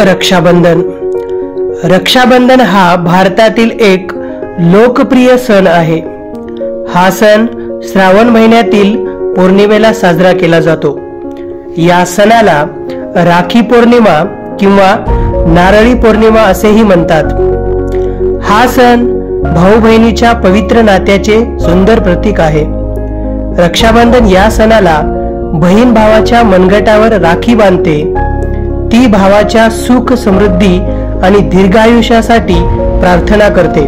रक्षाबंधन रक्षाबंधन हा भारतातील एक लोकप्रिय सण आहे। हा सण श्रावण महिन्यातील पौर्णिमेला साजरा केला जातो। या सणाला राखी पौर्णिमा किंवा नारळी पौर्णिमा असेही म्हणतात। हा सण भाऊ बहिणीच्या पवित्र नात्याचे सुंदर प्रतीक आहे। रक्षाबंधन या सणाला बहीण भावाच्या मनगटावर राखी बांधते। ती भावाच्या सुख समृद्धी आणि दीर्घायुष्यासाठी प्रार्थना करते।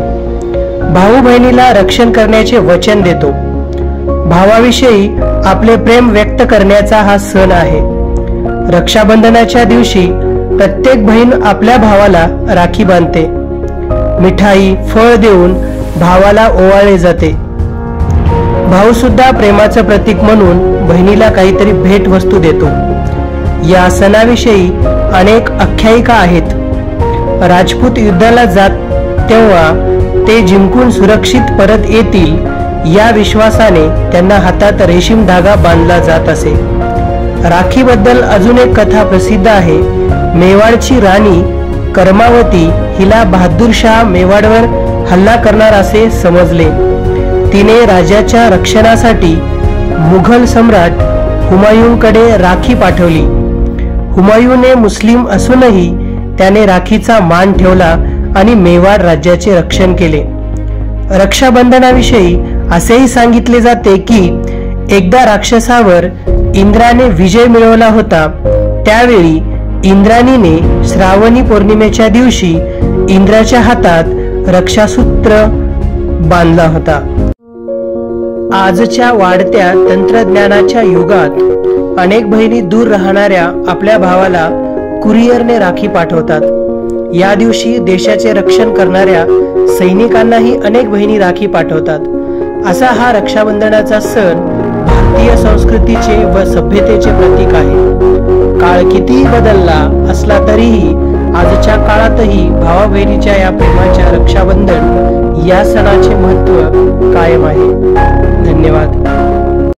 भाऊ बहिणीला रक्षण करण्याचे वचन देतो। भावाविषयी आपले प्रेम व्यक्त करण्याचा हा सण आहे। रक्षाबंधनाच्या दिवशी प्रत्येक बहीण आपल्या भावाला राखी बांधते। मिठाई फळ देऊन भावाला ओवाळले जाते। भाऊ सुद्धा प्रेमाचं प्रतीक म्हणून बहिणीला काहीतरी भेट वस्तू देतो। या सणाविषयी अनेक आख्यायिका आहेत। राजपूत युद्धाला जात तेव्हा ते जिंकून सुरक्षित परत येतील या विश्वासाने त्यांना हातात रेशीम धागा बांधला जात असे। राखीबद्दल अजून एक कथा प्रसिद्ध आहे। मेवाडची राणी कर्मावती हिला बहादूर शाह मेवाडवर हल्ला करणार असे समजले। तिने राजाच्या रक्षणासाठी मुघल सम्राट हुमायूनकडे राखी पाठवली। हुमायूने मुस्लिम असूनही त्याने राखीचा मान ठेवला आणि मेवाड राज्याचे रक्षण केले। रक्षाबंधनाविषयी असेही सांगितले जाते की एकदा राक्षसावर इंद्राने विजय मिळवला होता। त्यावेळी इंद्राणीने श्रावणी पौर्णिमेच्या दिवशी इंद्राच्या हातात रक्षासूत्र बांधला होता। आजच्या वाढत्या तंत्रज्ञानाच्या युगात अनेक बहिणी दूर राहणाऱ्या आपल्या भावाला कुरिअरने राखी पाठवतात। या दिवशी देशाचे रक्षण करणाऱ्या सैनिकांनाही अनेक बहिणी राखी पाठवतात। असा हा रक्षाबंधनाचा सण भारतीय संस्कृतीचे व सभ्यतेचे प्रतीक आहे। काळ कितीही बदलला असला तरीही आजच्या काळातही भावा बहिणीच्या या प्रेमाच्या रक्षाबंधन या सणाचे महत्त्व कायम आहे। धन्यवाद।